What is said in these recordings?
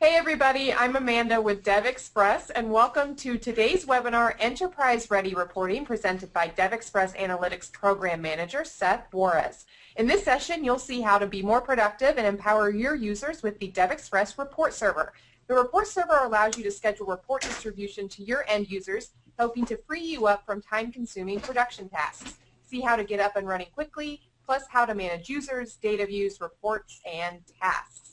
Hey everybody, I'm Amanda with DevExpress and welcome to today's webinar, Enterprise Ready Reporting, presented by DevExpress Analytics Program Manager, Seth Juarez. In this session, you'll see how to be more productive and empower your users with the DevExpress Report Server. The Report Server allows you to schedule report distribution to your end users, helping to free you up from time-consuming production tasks. See how to get up and running quickly, plus how to manage users, data views, reports, and tasks.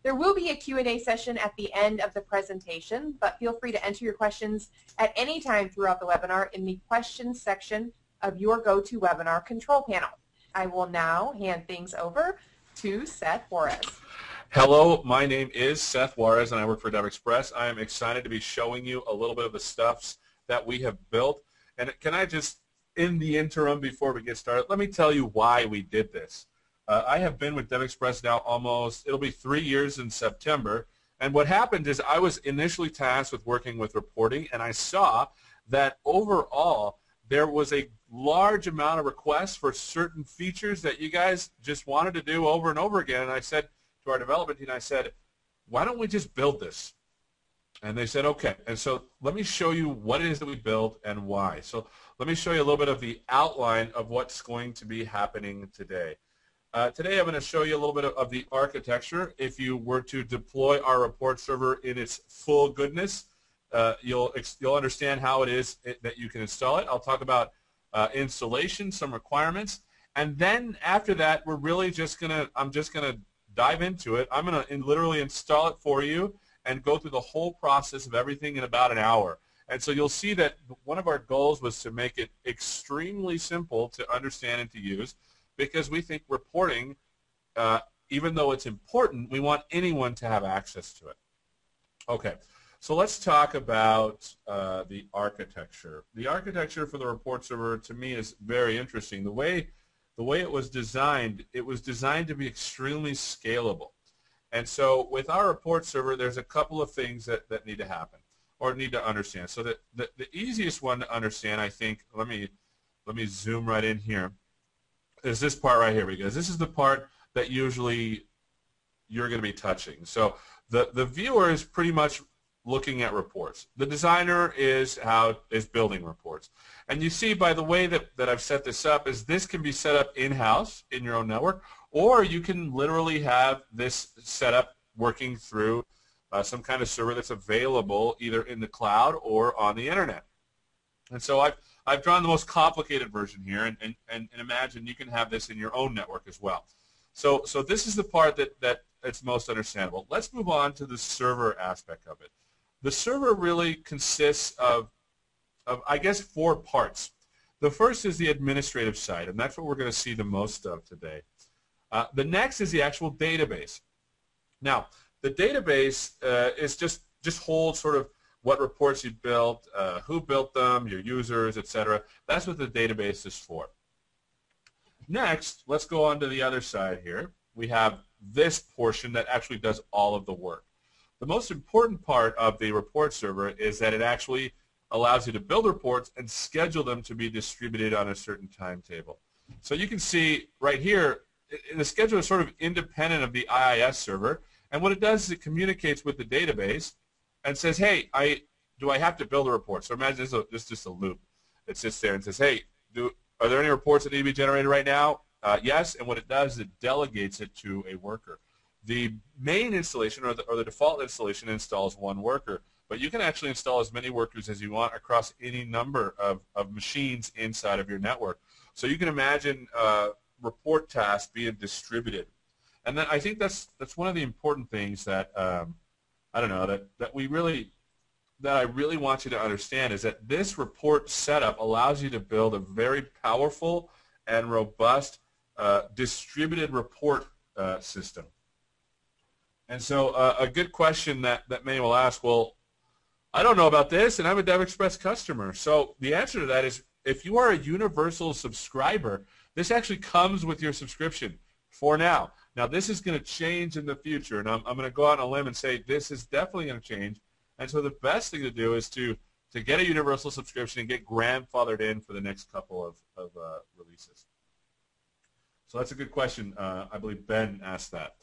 There will be a Q&A session at the end of the presentation, but feel free to enter your questions at any time throughout the webinar in the questions section of your GoToWebinar control panel. I will now hand things over to Seth Juarez. Hello, my name is Seth Juarez and I work for DevExpress. I am excited to be showing you a little bit of the stuffs that we have built. And can I just, in the interim before we get started, let me tell you why we did this. I have been with DevExpress now it'll be 3 years in September, and what happened is I was initially tasked with working with reporting, and I saw that overall there was a large amount of requests for certain features that you guys just wanted to do over and over again, and I said to our development team, I said, why don't we just build this? And they said, okay. And so let me show you what it is that we built and why. So let me show you a little bit of the outline of what's going to be happening today. Today I'm going to show you a little bit of the architecture. If you were to deploy our report server in its full goodness, you'll understand how it is that you can install it. I'll talk about installation, some requirements, and then after that I'm just gonna dive into it. I'm going to literally install it for you and go through the whole process of everything in about an hour. And so you'll see that one of our goals was to make it extremely simple to understand and to use, because we think reporting, even though it's important, we want anyone to have access to it. Okay, so let's talk about the architecture. The architecture for the report server, to me, is very interesting. The way it was designed to be extremely scalable. And so with our report server, there's a couple of things that need to happen or need to understand. So the easiest one to understand, I think, let me zoom right in here, is this part right here, because this is the part that usually you're going to be touching. So the viewer is pretty much looking at reports. The designer is building reports. And you see by the way that I've set this up is this can be set up in-house in your own network, or you can literally have this set up working through some kind of server that's available either in the cloud or on the internet. And so I've drawn the most complicated version here, and imagine you can have this in your own network as well. So this is the part that it's most understandable. Let's move on to the server aspect of it. The server really consists of I guess, 4 parts. The first is the administrative side, and that's what we're going to see the most of today. The next is the actual database. Now, the database is just holds sort of what reports you built, who built them, your users, etc. That's what the database is for. Next, let's go on to the other side here. We have this portion that actually does all of the work. The most important part of the report server is that it actually allows you to build reports and schedule them to be distributed on a certain timetable. So you can see right here, the schedule is sort of independent of the IIS server, and what it does is it communicates with the database and says, hey, do I have to build a report? So imagine this is just a loop. It sits there and says, hey, are there any reports that need to be generated right now? Yes, and what it does is it delegates it to a worker. The main installation or the default installation installs 1 worker, but you can actually install as many workers as you want across any number of machines inside of your network. So you can imagine report tasks being distributed. And then I think that's one of the important things that I don't know that I really want you to understand is that this report setup allows you to build a very powerful and robust distributed report system. And so a good question that many will ask, well, I don't know about this, and I'm a DevExpress customer. So the answer to that is if you are a universal subscriber, this actually comes with your subscription for now. Now, this is going to change in the future, and I'm going to go out on a limb and say this is definitely going to change. And so the best thing to do is to get a universal subscription and get grandfathered in for the next couple of releases. So that's a good question. I believe Ben asked that.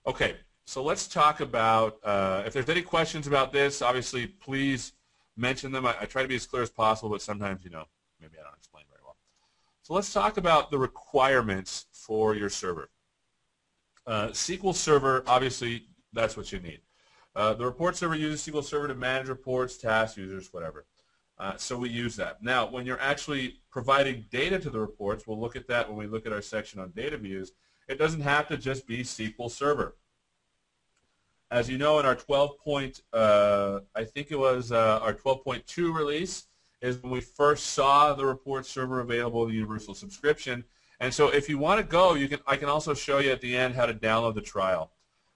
Okay, So let's talk about, if there's any questions about this, obviously please mention them. I try to be as clear as possible, but sometimes, you know, maybe I don't explain very well. So let's talk about the requirements for your server. SQL Server, obviously, that's what you need. The report server uses SQL Server to manage reports, tasks, users, whatever. So we use that. Now, when you're actually providing data to the reports, we'll look at that when we look at our section on data views, it doesn't have to just be SQL Server. As you know, in our 12 point, I think it was our 12.2 release, is when we first saw the report server available in the universal subscription. And so if you want to go, I can also show you at the end how to download the trial.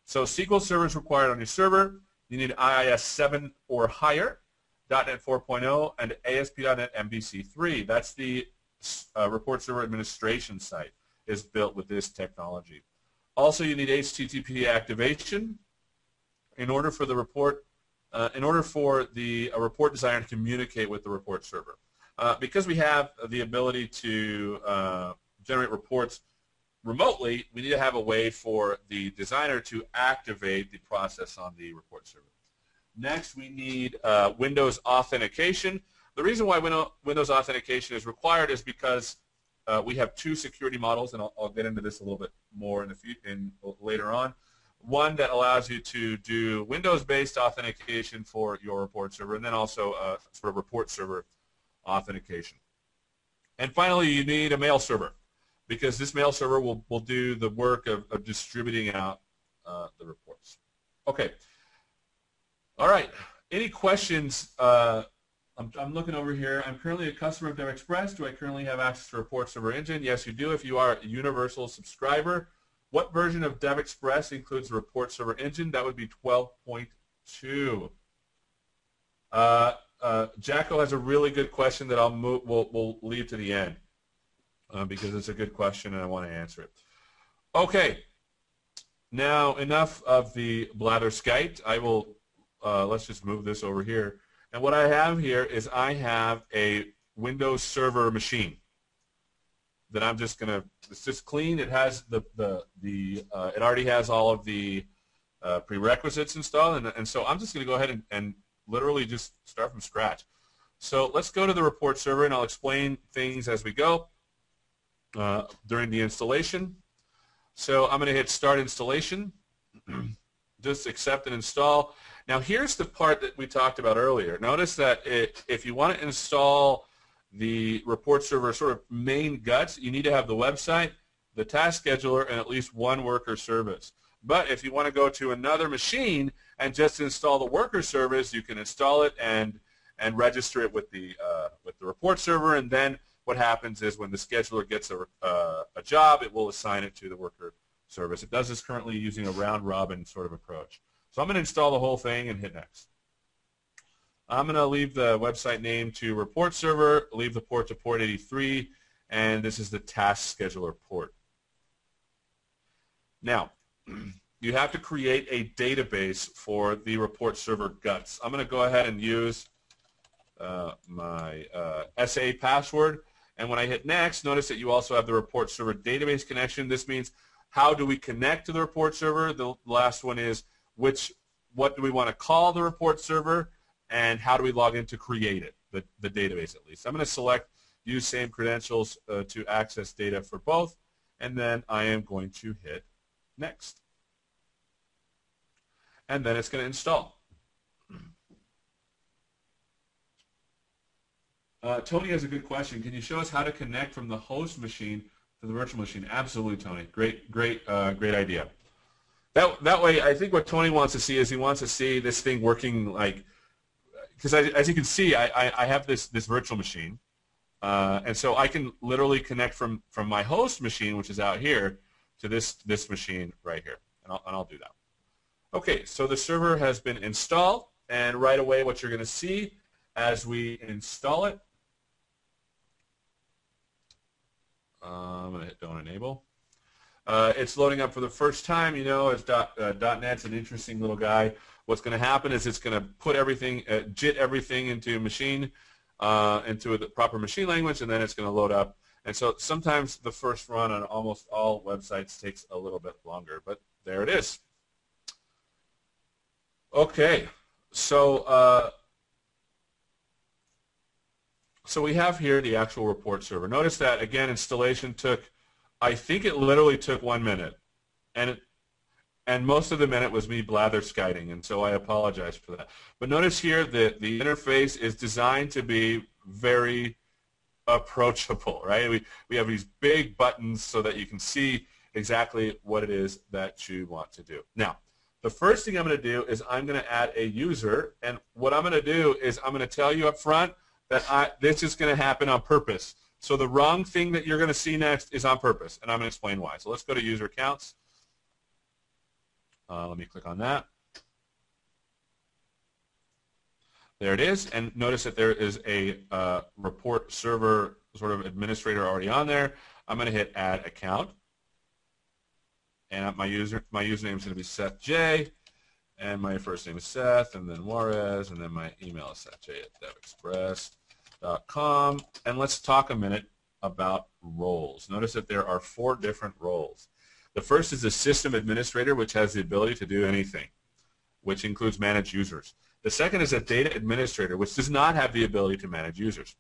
So SQL Server is required on your server. You need IIS 7 or higher, .NET 4.0, and ASP.NET MVC3. That's the report server administration site is built with this technology. Also, you need HTTP activation in order for the report, report designer to communicate with the report server. Because we have the ability to generate reports remotely, we need to have a way for the designer to activate the process on the report server. Next, we need Windows authentication. The reason why Windows authentication is required is because we have two security models, and I'll get into this a little bit more later on. One that allows you to do Windows-based authentication for your report server, and then also sort of report server authentication. And finally, you need a mail server, because this mail server will do the work of distributing out the reports. Okay. All right. Any questions? I'm looking over here. I'm currently a customer of DevExpress. Do I currently have access to Report Server Engine? Yes, you do if you are a universal subscriber. What version of DevExpress includes the Report Server Engine? That would be 12.2. Jacko has a really good question that we'll leave to the end because it's a good question and I want to answer it. Okay. Now, enough of the blatherskite. I will let's just move this over here. And what I have here is I have a Windows Server machine that I'm just going to, it's just clean. It has it already has all of the prerequisites installed, and so I'm just going to go ahead and literally just start from scratch. So let's go to the report server, and I'll explain things as we go during the installation. So I'm going to hit Start Installation, just accept and install. Now here's the part that we talked about earlier. Notice that if you want to install the report server sort of main guts, you need to have the website, the task scheduler, and at least one worker service. But if you want to go to another machine and just install the worker service, you can install it and register it with the report server, and then what happens is when the scheduler gets a job, it will assign it to the worker service. It does this currently using a round-robin sort of approach. So I'm going to install the whole thing and hit Next. I'm going to leave the website name to report server, leave the port to port 83, and this is the task scheduler port. Now, you have to create a database for the report server guts. I'm going to go ahead and use my SA password, and when I hit Next, notice that you also have the report server database connection. This means how do we connect to the report server? The last one is what do we want to call the report server, and how do we log in to create it, the database at least. I'm going to select use same credentials to access data for both, and then I am going to hit Next. And then it's going to install. Tony has a good question. Can you show us how to connect from the host machine to the virtual machine? Absolutely, Tony. Great idea. That way, I think what Tony wants to see is he wants to see this thing working like, because as you can see, I have this virtual machine, and so I can literally connect from my host machine, which is out here, to this machine right here, and I'll do that. Okay, so the server has been installed, and right away what you're going to see as we install it, I'm going to hit Don't Enable. It's loading up for the first time. You know, as .NET's an interesting little guy. What's going to happen is it's going to put everything, JIT everything into machine, into the proper machine language, and then it's going to load up. And so sometimes the first run on almost all websites takes a little bit longer, but there it is. Okay, so so we have here the actual report server. Notice that again, installation took, I think it literally took 1 minute, and most of the minute was me blatherskiting, and so I apologize for that. But notice here that the interface is designed to be very approachable, right? We have these big buttons so that you can see exactly what it is that you want to do. Now, the first thing I'm going to do is I'm going to add a user, and what I'm going to do is I'm going to tell you up front that this is going to happen on purpose. So the wrong thing that you're going to see next is on purpose, and I'm going to explain why. So let's go to user accounts. Let me click on that. There it is, and notice that there is a report server sort of administrator already on there. I'm going to hit add account, and my username is going to be Seth J, and my first name is Seth, and then Juarez, and then my email is sethj@devexpress.com. And let's talk a minute about roles. Notice that there are 4 different roles. The first is a system administrator, which has the ability to do anything, which includes manage users. The second is a data administrator, which does not have the ability to manage users.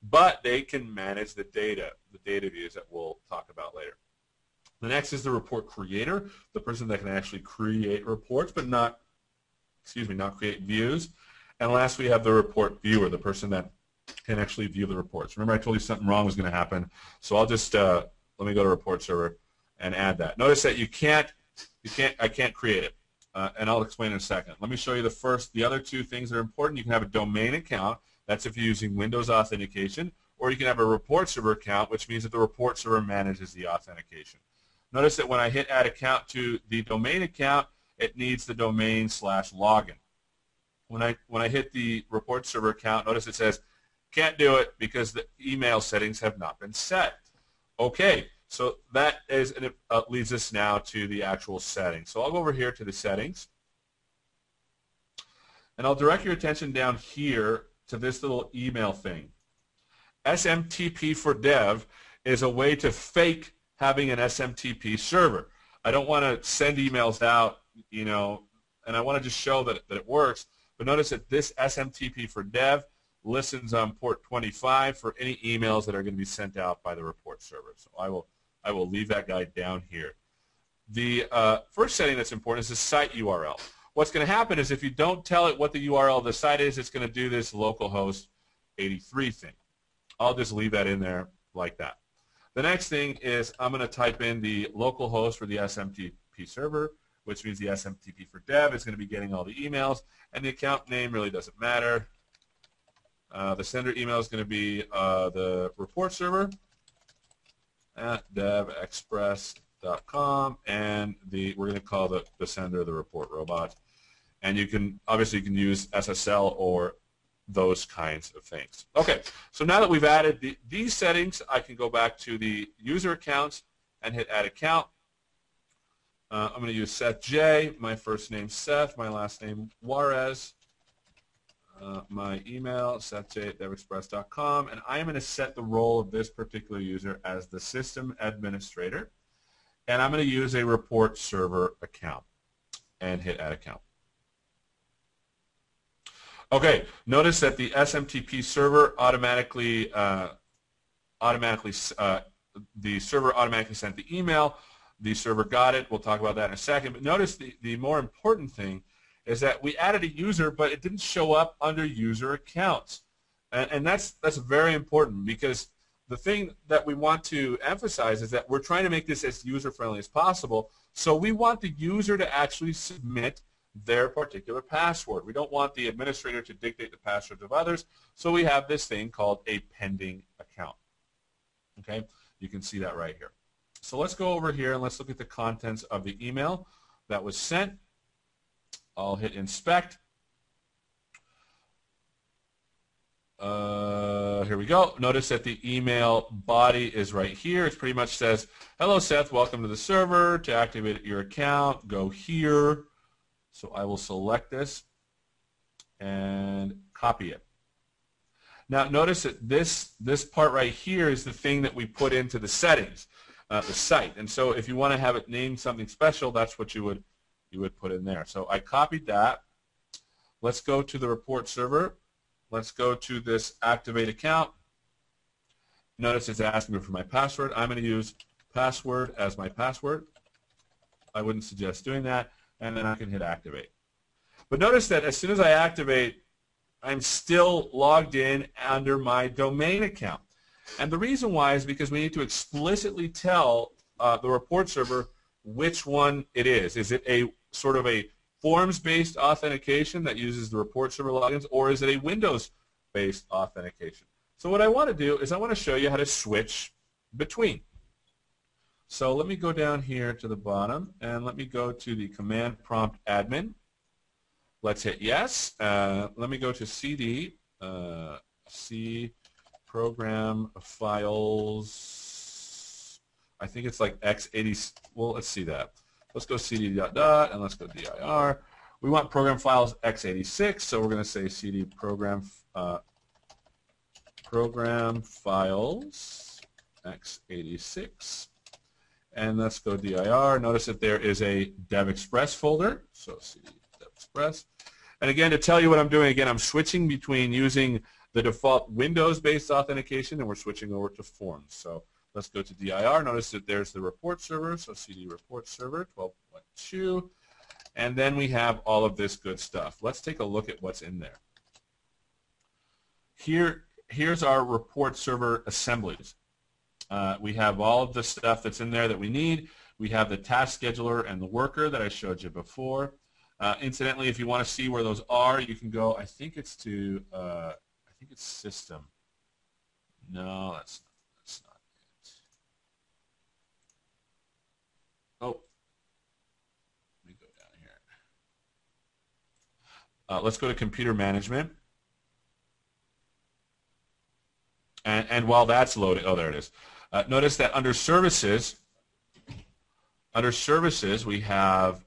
But they can manage the data views that we'll talk about later. The next is the report creator, the person that can actually create reports, but not create views. And last, we have the report viewer, the person that can actually view the reports. Remember, I told you something wrong was going to happen, so I'll just let me go to report server and add that. Notice that I can't create it. And I'll explain in a second. Let me show you the other 2 things that are important. You can have a domain account. That's if you're using Windows authentication. Or you can have a report server account, which means that the report server manages the authentication. Notice that when I hit add account to the domain account, it needs the domain/login. When I hit the report server account, notice it says can't do it because the email settings have not been set. Okay. So that is, and it leads us now to the actual settings. So I'll go over here to the settings, and I'll direct your attention down here to this little email thing. SMTP for dev is a way to fake having an SMTP server. I don't want to send emails out, and I want to just show that it works. But notice that this SMTP for dev listens on port 25 for any emails that are going to be sent out by the report server. So I will leave that guy down here. The first setting that's important is the site URL. What's going to happen is if you don't tell it what the URL of the site is, it's going to do this localhost 83 thing. I'll just leave that in there like that. The next thing is I'm going to type in the localhost for the SMTP server, which means the SMTP for dev is going to be getting all the emails, and the account name really doesn't matter. The sender email is going to be the report server at DevExpress.com, and we're going to call the sender the report robot. And you can use SSL or those kinds of things. Okay, so now that we've added these settings, I can go back to the user accounts and hit add account. I'm going to use Seth J, my first name Seth, my last name Juarez. My email, sethj@devexpress.com, and I'm going to set the role of this particular user as the system administrator, and I'm going to use a report server account and hit add account. Okay, notice that the SMTP server automatically sent the email. The server got it. We'll talk about that in a second. But notice the more important thing is that we added a user, but it didn't show up under user accounts. And that's very important, because the thing that we want to emphasize is that we're trying to make this as user-friendly as possible. So we want the user to actually submit their particular password. We don't want the administrator to dictate the passwords of others. So we have this thing called a pending account. Okay, you can see that right here. So let's go over here and let's look at the contents of the email that was sent. I'll hit inspect. Here we go. Notice that the email body is right here. It pretty much says, hello Seth, welcome to the server. To activate your account, go here. So I will select this and copy it. Now notice that this part right here is the thing that we put into the settings, the site. And so if you want to have it named something special, that's what you would you would put in there. So I copied that. Let's go to the report server. Let's go to this activate account. Notice it's asking me for my password. I'm going to use password as my password. I wouldn't suggest doing that. And then I can hit activate. But notice that as soon as I activate, I'm still logged in under my domain account. And the reason why is because we need to explicitly tell the report server which one it is. Is it a sort of a forms-based authentication that uses the report server logins, or is it a Windows-based authentication? So what I want to do is I want to show you how to switch between. So let me go down here to the bottom, and let me go to the command prompt admin. Let's hit yes. Let me go to CD, C program files. I think it's like x80. Well, let's see that. Let's go cd dot dot and let's go dir. We want program files x86, so we're going to say cd program files x86, and let's go dir. Notice that there is a DevExpress folder, so cd DevExpress. And again, to tell you what I'm doing, again, I'm switching between using the default Windows-based authentication, and we're switching over to forms. So let's go to dir. Notice that there's the report server, so cd report server 12.2. And then we have all of this good stuff. Let's take a look at what's in there. Here's our report server assemblies. We have all of the stuff that's in there that we need. We have the task scheduler and the worker that I showed you before. Incidentally, if you want to see where those are, you can go, I think it's to, I think it's system. No, that's not it. Oh, let me go down here. Let's go to computer management. And while that's loading, oh, there it is. Notice that under services, we have,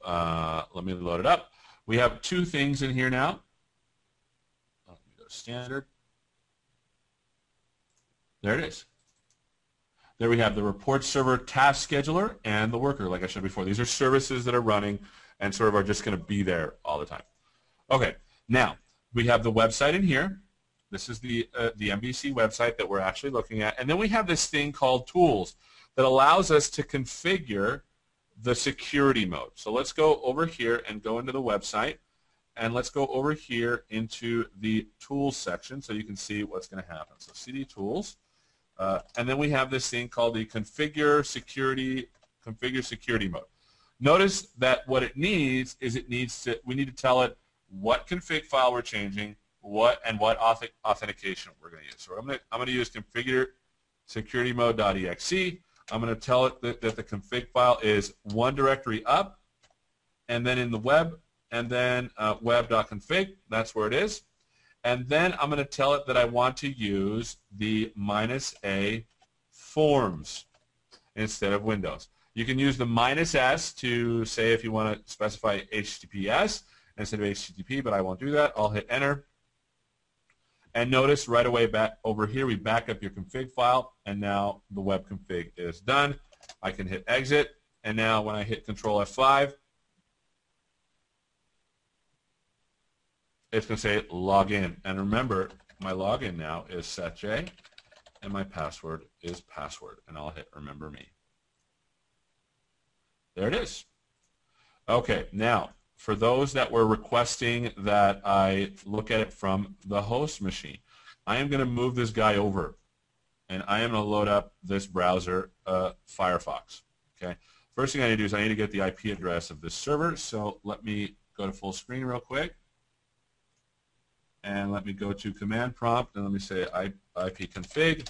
let me load it up. We have two things in here now. Let me go to standard. There it is. There we have the report server task scheduler and the worker, like I showed before. These are services that are running and sort of are just going to be there all the time. Okay, now we have the website in here. This is the MVC website that we're actually looking at. And then we have this thing called tools that allows us to configure the security mode. So let's go over here and go into the website, and let's go over here into the tools section so you can see what's going to happen. So CD tools, and then we have this thing called the configure security mode. Notice that what it needs is we need to tell it what config file we're changing, what authentication we're going to use. So I'm going to use configure security mode.exe. I'm going to tell it that the config file is one directory up, and then in the web, and then web.config. That's where it is. And then I'm going to tell it that I want to use the -a forms instead of Windows. You can use the -s to say if you want to specify HTTPS instead of HTTP, but I won't do that. I'll hit enter. And notice right away back over here we back up your config file, and now the web config is done. I can hit exit, and now when I hit Control F5, it's going to say log in. And remember, my login now is setj, and my password is password. And I'll hit remember me. There it is. Okay, now for those that were requesting that I look at it from the host machine, I am going to move this guy over, and I am going to load up this browser, Firefox. Okay. First thing I need to do is I need to get the IP address of this server. So let me go to full screen real quick, and let me go to command prompt, and let me say ipconfig.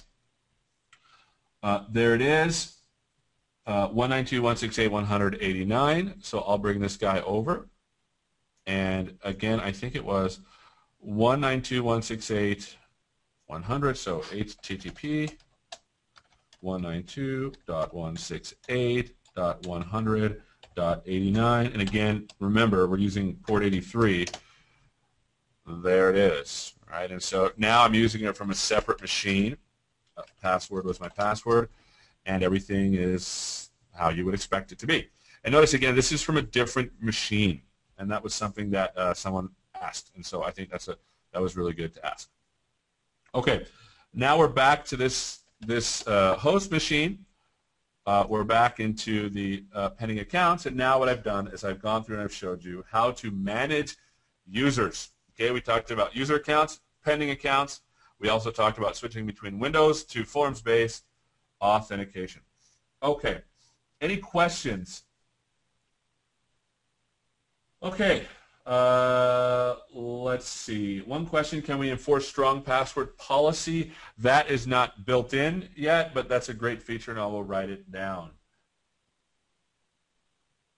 There it is, 192.168.189. So I'll bring this guy over. And again, I think it was 192.168.100, so HTTP 192.168.100.89. And again, remember, we're using port 83. There it is, right? And so now I'm using it from a separate machine. Password was my password, and everything is how you would expect it to be. And notice again, this is from a different machine, and that was something that someone asked, and so I think that was really good to ask. Okay, now we're back to this host machine. We're back into the pending accounts, and now what I've done is I've gone through and I've showed you how to manage users. Okay, we talked about user accounts, pending accounts. We also talked about switching between Windows to forms-based authentication. Okay, any questions? Okay, let's see. One question, can we enforce strong password policy? That is not built in yet, but that's a great feature, and I will write it down.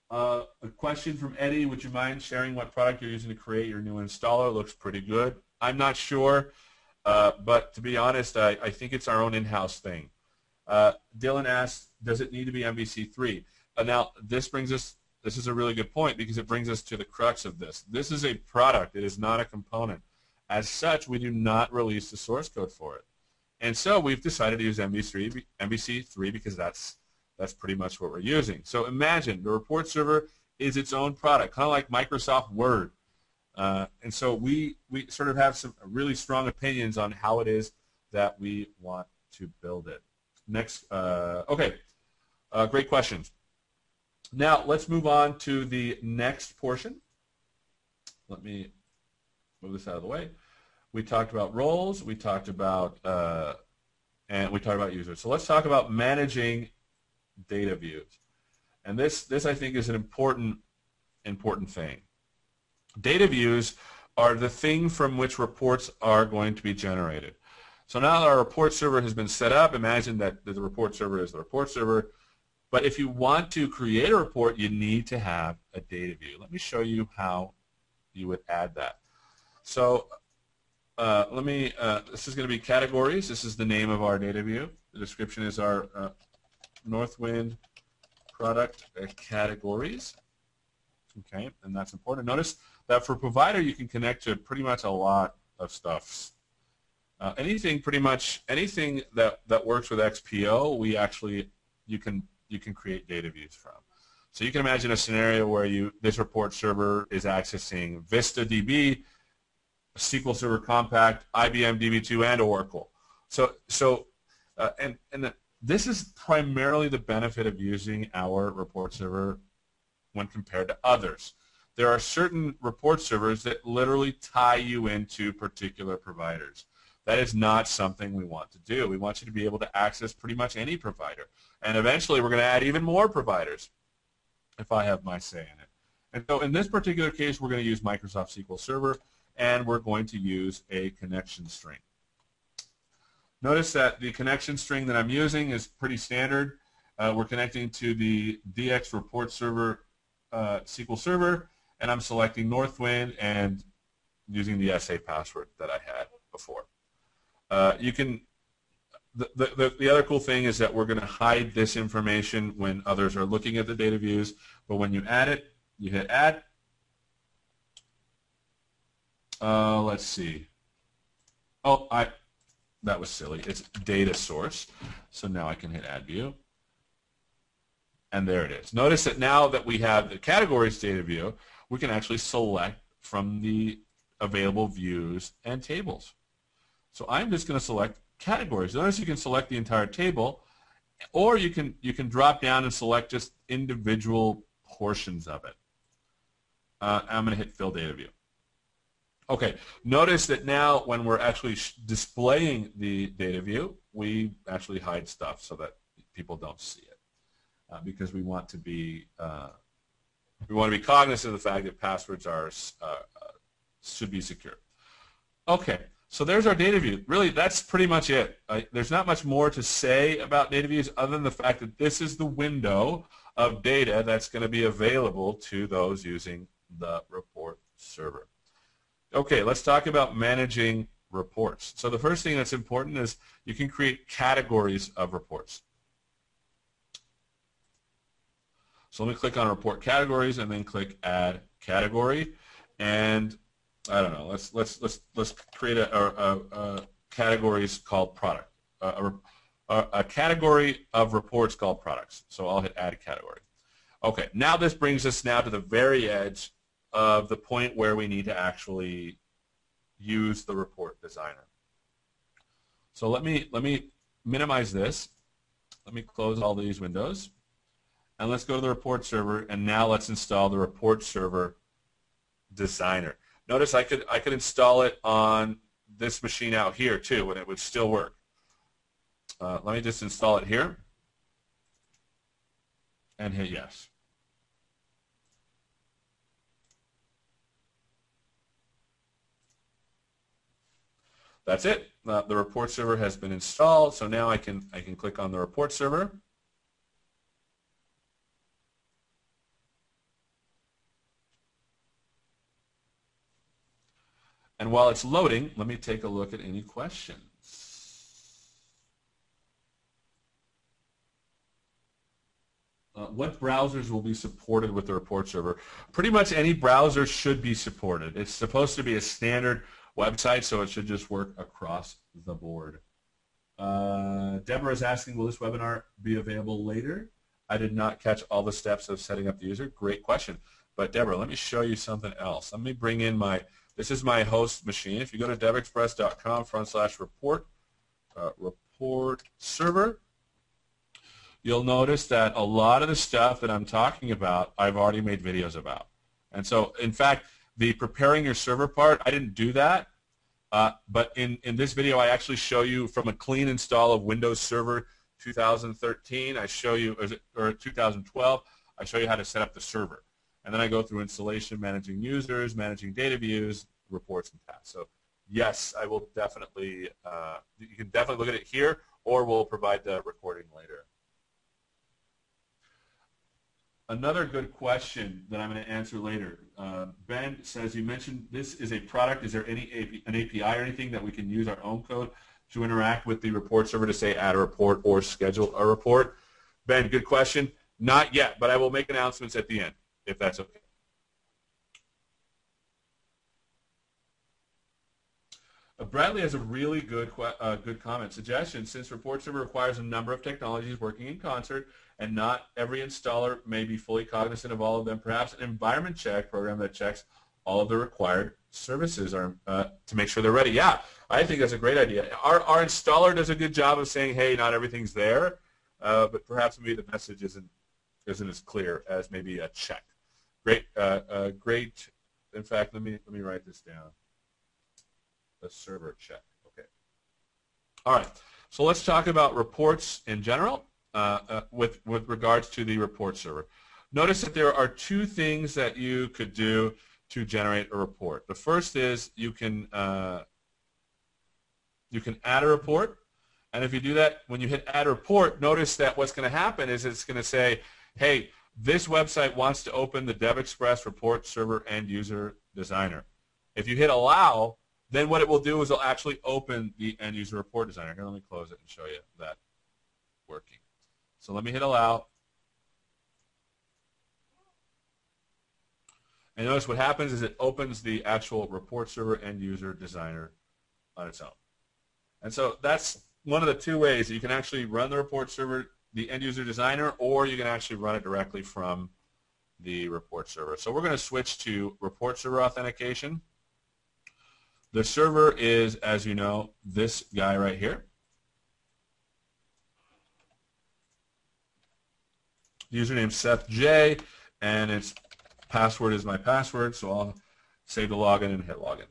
A question from Eddie, would you mind sharing what product you're using to create your new installer? Looks pretty good. I'm not sure, but to be honest, I think it's our own in-house thing. Dylan asked, does it need to be MVC3? Now, this is a really good point because it brings us to the crux of this. This is a product. It is not a component. As such, we do not release the source code for it. And so we've decided to use MVC3 because that's pretty much what we're using. So imagine the report server is its own product, kind of like Microsoft Word. And so we sort of have some really strong opinions on how it is that we want to build it. Next, okay, great questions. Now let's move on to the next portion. Let me move this out of the way. We talked about roles. We talked about users. So let's talk about managing data views. And this I think is an important thing. Data views are the thing from which reports are going to be generated. So now that our report server has been set up, imagine that the report server is the report server. But if you want to create a report, you need to have a data view. Let me show you how you would add that. So this is going to be categories. This is the name of our data view. The description is our Northwind product categories. Okay, and that's important. Notice that for provider, you can connect to pretty much a lot of stuff. Anything that works with XPO, you can create data views from. So you can imagine a scenario where this report server is accessing Vista DB, SQL Server Compact, IBM DB2, and Oracle. This is primarily the benefit of using our report server when compared to others. There are certain report servers that literally tie you into particular providers. That is not something we want to do. We want you to be able to access pretty much any provider. And eventually we're going to add even more providers if I have my say in it. And so in this particular case, we're going to use Microsoft SQL Server, and we're going to use a connection string. Notice that the connection string that I'm using is pretty standard. We're connecting to the DX Report Server SQL Server, and I'm selecting Northwind and using the SA password that I had before. The other cool thing is that we're going to hide this information when others are looking at the data views, but when you add it, you hit add. Let's see. Oh, that was silly. It's data source. So now I can hit add view. And there it is. Notice that now that we have the categories data view, we can actually select from the available views and tables. So I'm just going to select categories. Notice you can select the entire table, or you can drop down and select just individual portions of it. I'm going to hit fill data view. Okay, notice that now when we're actually displaying the data view, we actually hide stuff so that people don't see it, because we want to be cognizant of the fact that passwords should be secure. Okay, so there's our data view. Really, that's pretty much it. There's not much more to say about data views other than the fact that this is the window of data that's going to be available to those using the report server. Okay, let's talk about managing reports. So the first thing that's important is you can create categories of reports. So let me click on report categories and then click add category, and I don't know. Let's create a categories called product. A category of reports called products. So I'll hit add category. Okay, now this brings us now to the very edge of the point where we need to actually use the report designer. So let me minimize this. Let me close all these windows. And let's go to the report server, and now let's install the report server designer. Notice I could install it on this machine out here too, and it would still work. Let me just install it here and hit yes. That's it. The report server has been installed, so now I can click on the report server. And while it's loading, let me take a look at any questions. What browsers will be supported with the report server? Pretty much any browser should be supported. It's supposed to be a standard website, so it should just work across the board. Deborah is asking, will this webinar be available later? I did not catch all the steps of setting up the user. Great question. But Deborah, let me show you something else. Let me bring in this is my host machine. If you go to devexpress.com/report, report server, you'll notice that a lot of the stuff that I'm talking about, I've already made videos about. And so, in fact, the preparing your server part, I didn't do that. But in this video, I actually show you from a clean install of Windows Server 2013, I show you, or 2012, I show you how to set up the server. And then I go through installation, managing users, managing data views, reports, and tasks. So yes, I will definitely, you can definitely look at it here, or we'll provide the recording later. Another good question that I'm going to answer later. Ben says, you mentioned this is a product. Is there an API or anything that we can use our own code to interact with the report server to say add a report or schedule a report? Ben, good question. Not yet, but I will make announcements at the end, if that's okay. Bradley has a really good comment. Suggestion, since report server requires a number of technologies working in concert and not every installer may be fully cognizant of all of them, perhaps an environment check program that checks all of the required services are, to make sure they're ready. Yeah, I think that's a great idea. Our installer does a good job of saying, hey, not everything's there, but perhaps maybe the message isn't as clear as maybe a check. Great, great. In fact, let me write this down. The server check. Okay. All right. So let's talk about reports in general with regards to the report server. Notice that there are two things that you could do to generate a report. The first is you can add a report, and if you do that, when you hit add report, notice that what's going to happen is it's going to say, hey, this website wants to open the DevExpress Report Server End User Designer. If you hit allow, then what it will do is it'll actually open the End User Report Designer. Here, let me close it and show you that working. So let me hit allow. And notice what happens is it opens the actual Report Server End User Designer on its own. And so that's one of the two ways that you can actually run the report server, the End User Designer, or you can actually run it directly from the report server. So we're going to switch to report server authentication. The server is, as you know, this guy right here. Username Seth J, and its password is my password, so I'll save the login and hit login.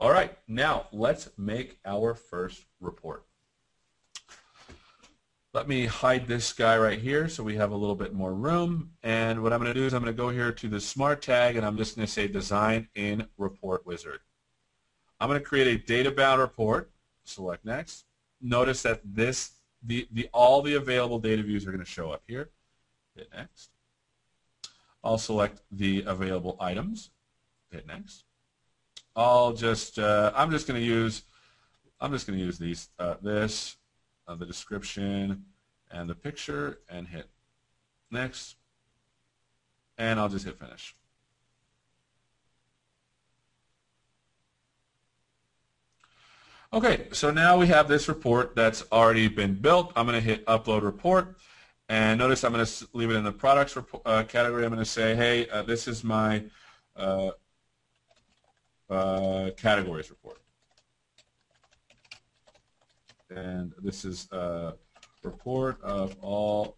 All right, now let's make our first report. Let me hide this guy right here so we have a little bit more room. And what I'm going to do is I'm going to go here to the Smart tag, and I'm just going to say Design in Report Wizard. I'm going to create a data-bound report. Select Next. Notice that all the available data views are going to show up here. Hit Next. I'll select the available items. Hit Next. I'm just going to use these the description and the picture, and hit Next, and I'll just hit Finish. Okay, so now we have this report that's already been built. I'm going to hit Upload Report, and notice I'm going to leave it in the Products category. I'm going to say, hey, this is my Categories report. And this is a report of all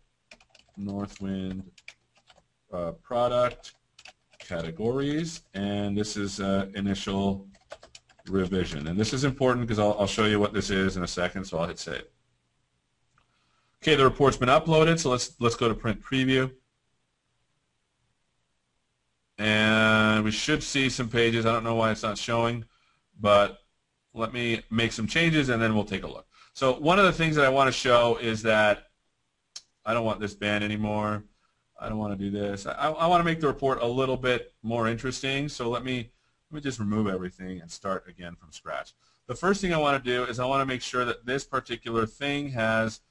Northwind product categories, and this is initial revision. And this is important because I'll show you what this is in a second, so I'll hit Save. Okay, the report's been uploaded, so let's go to Print Preview. And we should see some pages. I don't know why it's not showing, but let me make some changes and then we'll take a look. So one of the things that I want to show is that I don't want this band anymore. I don't want to do this. I want to make the report a little bit more interesting, so let me just remove everything and start again from scratch. The first thing I want to do is I want to make sure that this particular thing has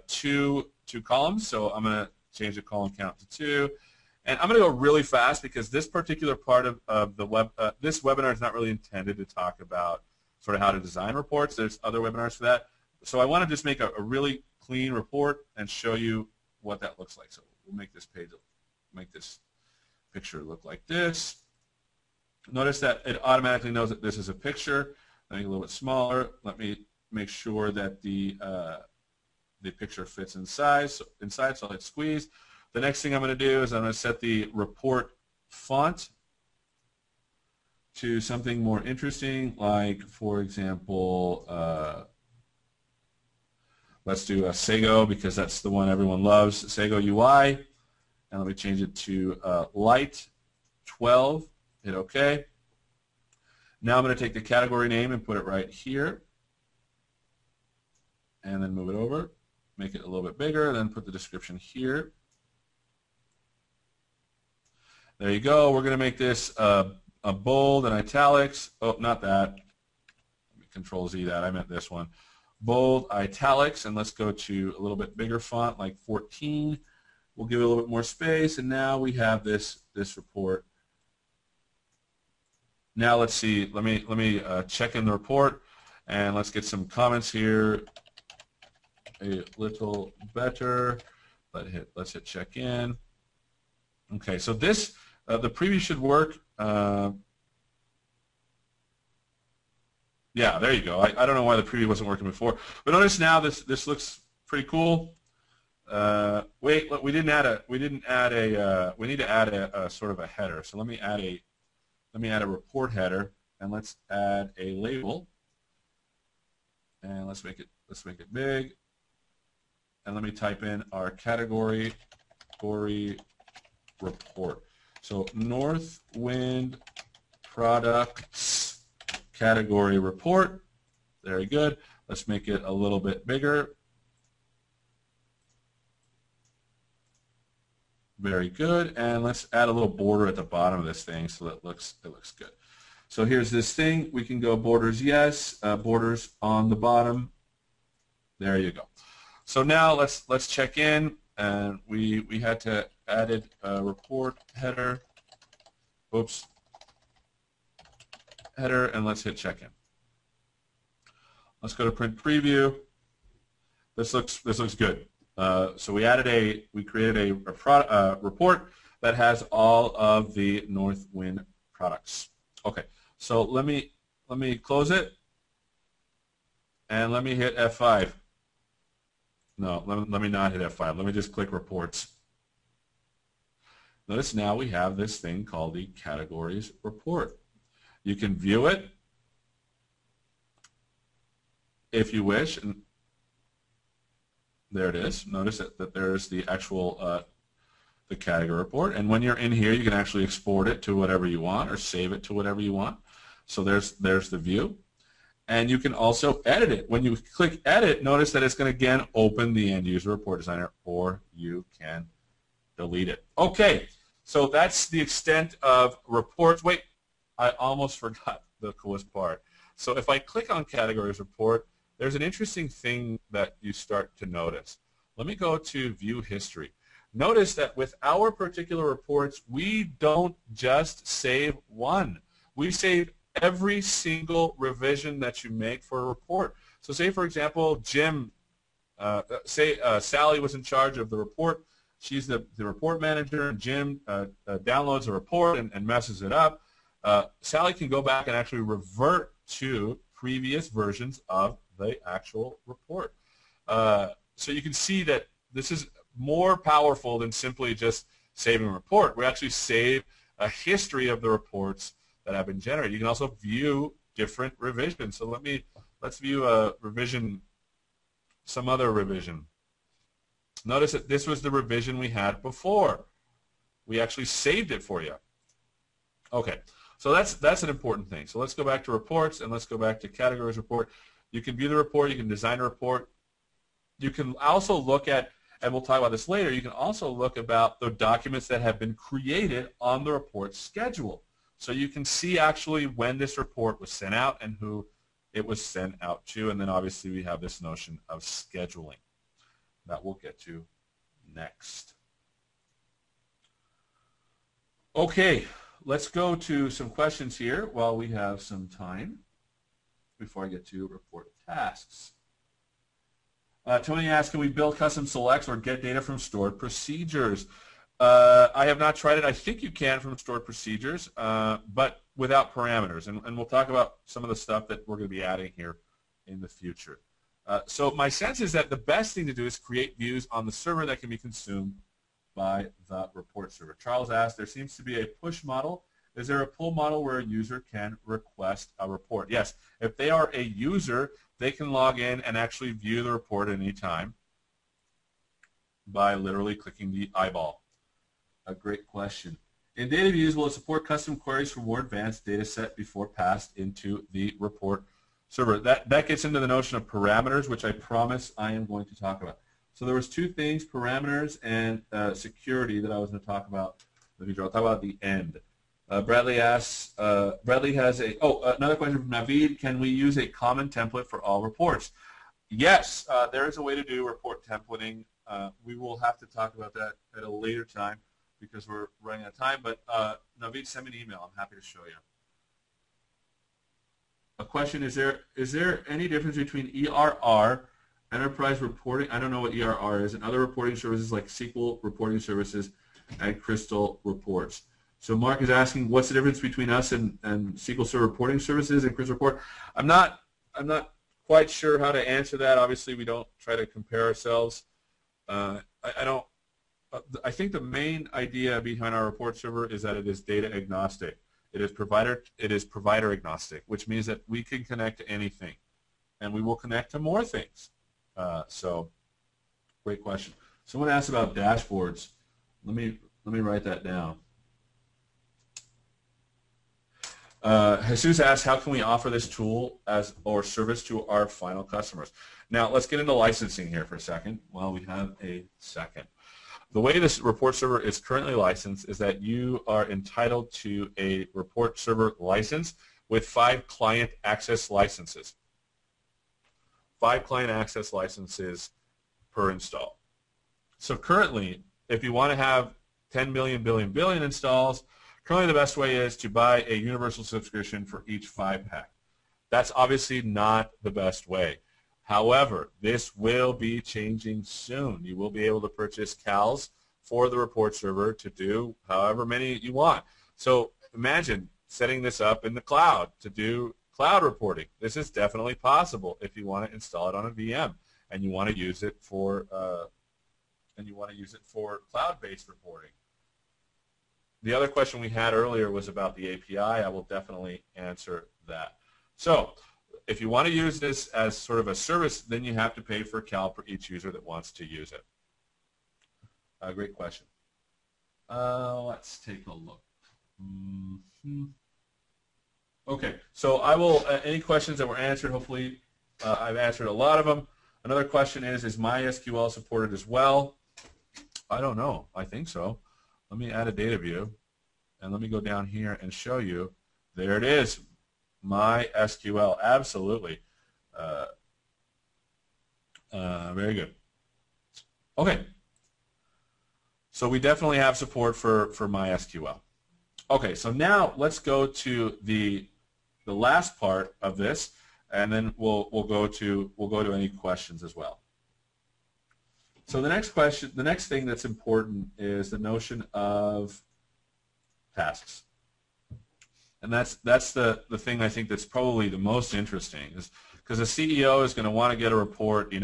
two columns, so I'm going to change the column count to 2. And I'm going to go really fast because this particular part of the this webinar is not really intended to talk about sort of how to design reports. There's other webinars for that. So I want to just make a really clean report and show you what that looks like. So we'll make this picture look like this. Notice that it automatically knows that this is a picture. Make it a little bit smaller. Let me make sure that the picture fits inside. So I'll hit squeeze. The next thing I'm going to do is I'm going to set the report font to something more interesting, like, for example, let's do a Sago because that's the one everyone loves, Sago UI. And let me change it to Light 12. Hit OK. Now I'm going to take the category name and put it right here. And then move it over. Make it a little bit bigger, then put the description here. There you go. We're going to make this a bold and italics. Oh, not that. Let me Control Z that. I meant this one. Bold, italics, and let's go to a little bit bigger font, like 14. We'll give it a little bit more space, and now we have this report. Now let's see. Let me check in the report, and let's get some comments here. A little better. Let's hit check in. Okay, so this the preview should work. Yeah, there you go. I don't know why the preview wasn't working before, but notice now this looks pretty cool. Wait, look, we need to add a sort of a header. So let me add a report header, and let's add a label, and let's make it big, and let me type in our category report. So Northwind products category report. Very good. Let's make it a little bit bigger. Very good. And let's add a little border at the bottom of this thing so that it looks good. So here's this thing. We can go borders yes, borders on the bottom. There you go. So now let's check in, and we had to added a report header. Oops. Header, and let's hit check in. Let's go to print preview. This looks good. So we created a report that has all of the Northwind products. Okay, so let me close it, and let me hit F5. No, let me not hit F5. Let me just click reports. Notice now we have this thing called the categories report. You can view it if you wish, and there it is. Notice that there's the actual the category report, and when you're in here, you can actually export it to whatever you want or save it to whatever you want. So there's the view, and you can also edit it. When you click edit, notice that it's going to again open the end user report designer, or you can delete it. Okay, so that's the extent of reports. Wait, I almost forgot the coolest part. So if I click on categories report, there's an interesting thing that you start to notice. Let me go to view history. Notice that with our particular reports, we don't just save one. We save every single revision that you make for a report. So say, for example, Sally was in charge of the report. She's the report manager, and Jim downloads a report and messes it up. Sally can go back and actually revert to previous versions of the actual report. So you can see that this is more powerful than simply just saving a report. We actually save a history of the reports that have been generated. You can also view different revisions. So let's view a revision, some other revision. Notice that this was the revision we had before. We actually saved it for you. Okay, so that's an important thing. So let's go back to reports, and let's go back to categories report. You can view the report. You can design a report. You can also look at, and we'll talk about this later, you can also look about the documents that have been created on the report schedule. So you can see actually when this report was sent out and who it was sent out to, and then obviously we have this notion of scheduling that we'll get to next. Okay, let's go to some questions here while we have some time before I get to report tasks. Tony asks, can we build custom selects or get data from stored procedures? I have not tried it. I think you can from stored procedures, but without parameters. And we'll talk about some of the stuff that we're going to be adding here in the future. So my sense is that the best thing to do is create views on the server that can be consumed by the report server. Charles asked, there seems to be a push model. Is there a pull model where a user can request a report? Yes. If they are a user, they can log in and actually view the report at any time by literally clicking the eyeball. A great question. In data views, will it support custom queries for more advanced data set before passed into the report server? That gets into the notion of parameters, which I promise I am going to talk about. So there was two things, parameters and security, that I was going to talk about. I'll talk about at the end. Bradley asks, Bradley has another question from Naveed. Can we use a common template for all reports? Yes, there is a way to do report templating. We will have to talk about that at a later time because we're running out of time. But Naveed, send me an email. I'm happy to show you. A question, is there any difference between ERR, enterprise reporting, I don't know what ERR is, and other reporting services like SQL reporting services and Crystal reports? So Mark is asking, what's the difference between us and SQL Server reporting services and Crystal report? I'm not quite sure how to answer that. Obviously, we don't try to compare ourselves. I think the main idea behind our report server is that it is data agnostic. It is provider agnostic, which means that we can connect to anything, and we will connect to more things. So, great question. Someone asked about dashboards. Let me write that down. Jesus asks, how can we offer this tool or service to our final customers? Now, let's get into licensing here for a second while we have a second. The way this report server is currently licensed is that you are entitled to a report server license with 5 client access licenses. 5 client access licenses per install. So currently, if you want to have 10 million billion installs, currently the best way is to buy a universal subscription for each 5-pack. That's obviously not the best way. However, this will be changing soon. You will be able to purchase CALs for the report server to do however many you want. So imagine setting this up in the cloud to do cloud reporting. This is definitely possible if you want to install it on a VM and you want to use it for cloud-based reporting. The other question we had earlier was about the API. I will definitely answer that. So if you want to use this as sort of a service, then you have to pay for a CAL for each user that wants to use it. Great question. Let's take a look. Okay, so I will, any questions that were answered, hopefully I've answered a lot of them. Another question is MySQL supported as well? I don't know. I think so. Let me add a data view, and let me go down here and show you. There it is, MySQL. Absolutely. Very good. Okay. So we definitely have support for MySQL. Okay, so now let's go to the the last part of this, and then we'll go to any questions as well. So the next thing that's important is the notion of tasks. And that's the thing I think that's probably the most interesting, is because the CEO is going to want to get a report,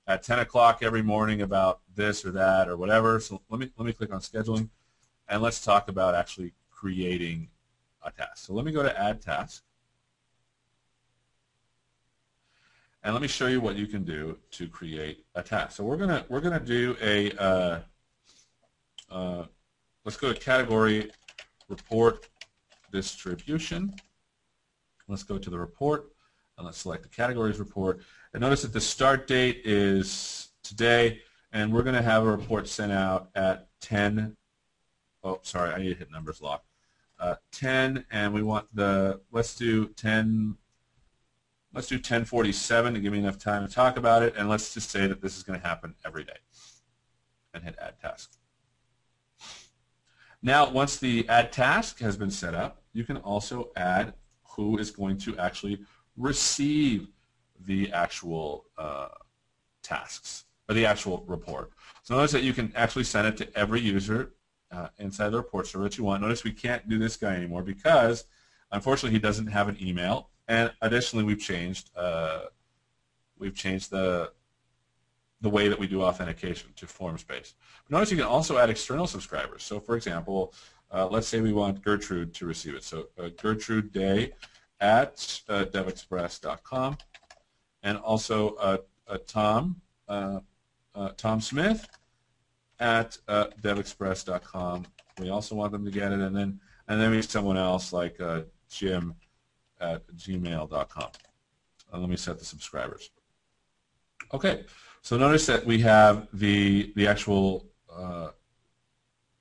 at 10 o'clock every morning about this or that or whatever. So let me click on scheduling, and let's talk about actually creating a task. So let me go to add task, and let me show you what you can do to create a task. So we're gonna do a let's go to category report distribution. Let's go to the report, and let's select the categories report. And notice that the start date is today, and we're going to have a report sent out at 10. Oh, sorry, I need to hit numbers lock. 10, and we want let's do 10:47 to give me enough time to talk about it, and let's just say that this is going to happen every day, and hit add task. Now, once the add task has been set up, you can also add who is going to actually receive the actual tasks, or the actual report. So notice that you can actually send it to every user inside the report server that you want. Notice we can't do this guy anymore because, unfortunately, he doesn't have an email. And additionally, we've changed the way that we do authentication to forms-based. Notice you can also add external subscribers. So, for example, let's say we want Gertrude to receive it. So Gertrude Day at DevExpress.com, and also Tom Smith at DevExpress.com. We also want them to get it, and then we have someone else like Jim at gmail.com. Let me set the subscribers. Okay, so notice that we have the actual,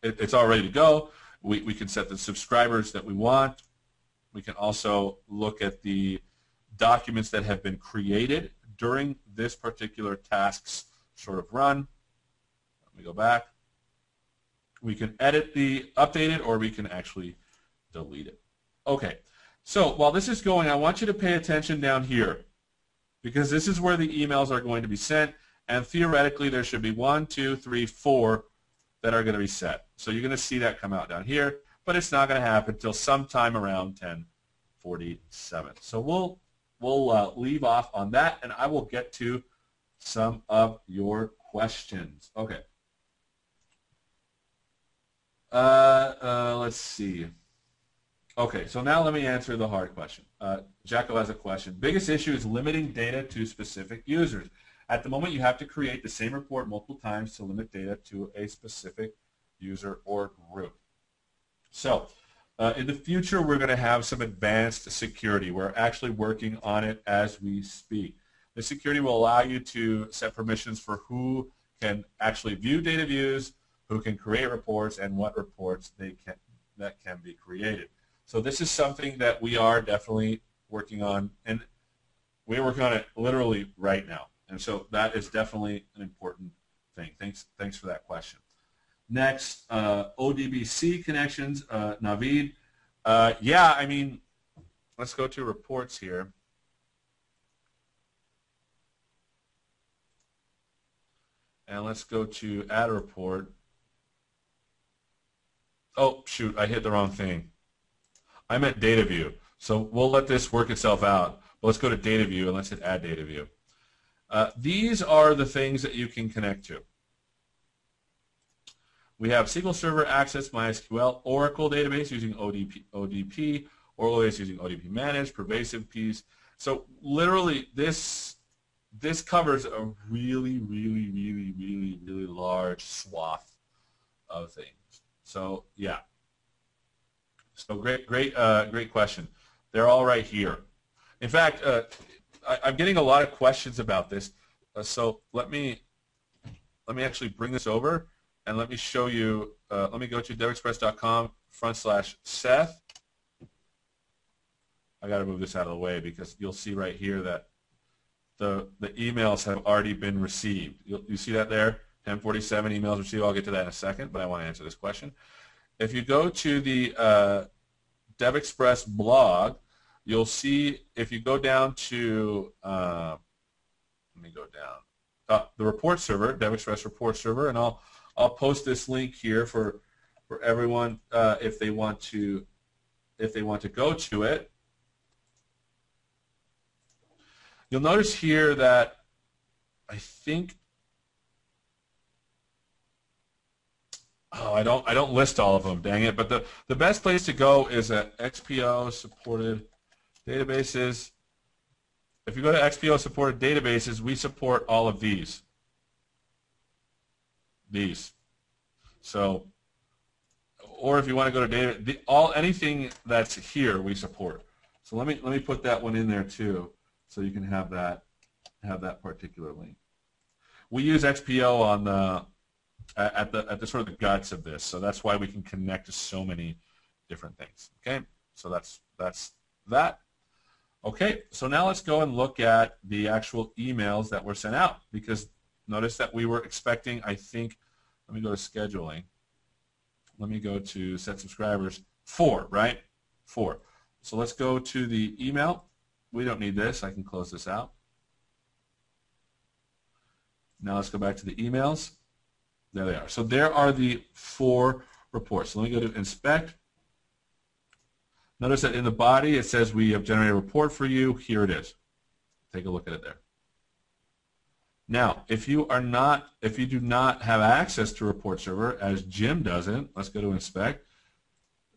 it's all ready to go. We can set the subscribers that we want. We can also look at the documents that have been created during this particular task's sort of run. Let me go back. We can edit update it, or we can actually delete it. Okay, so while this is going, I want you to pay attention down here, because this is where the emails are going to be sent, and theoretically there should be 1, 2, 3, 4 that are going to be set. So you're going to see that come out down here, but it's not going to happen until sometime around 10:47. So we'll leave off on that, and I will get to some of your questions. Okay. Let's see. Okay, so now let me answer the hard question. Jacko has a question. Biggest issue is limiting data to specific users. At the moment, you have to create the same report multiple times to limit data to a specific user or group. So in the future, we're going to have some advanced security. We're actually working on it as we speak. The security will allow you to set permissions for who can actually view data views, who can create reports, and what reports that can be created. So this is something that we are definitely working on, and we're working on it literally right now. And so that is definitely an important thing. Thanks for that question. Next, ODBC connections, Naveed. Yeah, I mean, let's go to reports here. And let's go to add a report. Oh, shoot, I hit the wrong thing. I'm at data view. So we'll let this work itself out. But let's go to data view, and let's hit add data view. These are the things that you can connect to. We have SQL Server, Access, MySQL, Oracle database using ODP, Oracle database using ODP Managed, Pervasive piece. So literally this covers a really large swath of things. So yeah. So great question. They're all right here. In fact, I'm getting a lot of questions about this. So let me actually bring this over, and let me show you. Let me go to devexpress.com/Seth. I got to move this out of the way because you'll see right here that the emails have already been received. You see that there? 1047 emails received. I'll get to that in a second, but I want to answer this question. If you go to the DevExpress blog, you'll see if you go down to, let me go down, the report server, DevExpress Report Server, and I'll post this link here for everyone if they want to go to it. You'll notice here that I think I don't list all of them, dang it, but the best place to go is at XPO supported databases. If you go to XPO supported databases, we support all of these. So, or if you want to go to data, anything that's here we support. So let me put that one in there too, so you can have that particular link. We use XPO on the at the sort of the guts of this, so that's why we can connect to so many different things. Okay, so that's that. Okay, so now let's go and look at the actual emails that were sent out, because notice that we were expecting, I think, let me go to scheduling. Let me go to set subscribers, 4, right? 4. So let's go to the email. We don't need this. I can close this out. Now let's go back to the emails. There they are. So there are the 4 reports. So let me go to inspect. Notice that in the body it says we have generated a report for you. Here it is. Take a look at it there. Now, if you do not have access to Report Server, as Jim doesn't, let's go to inspect.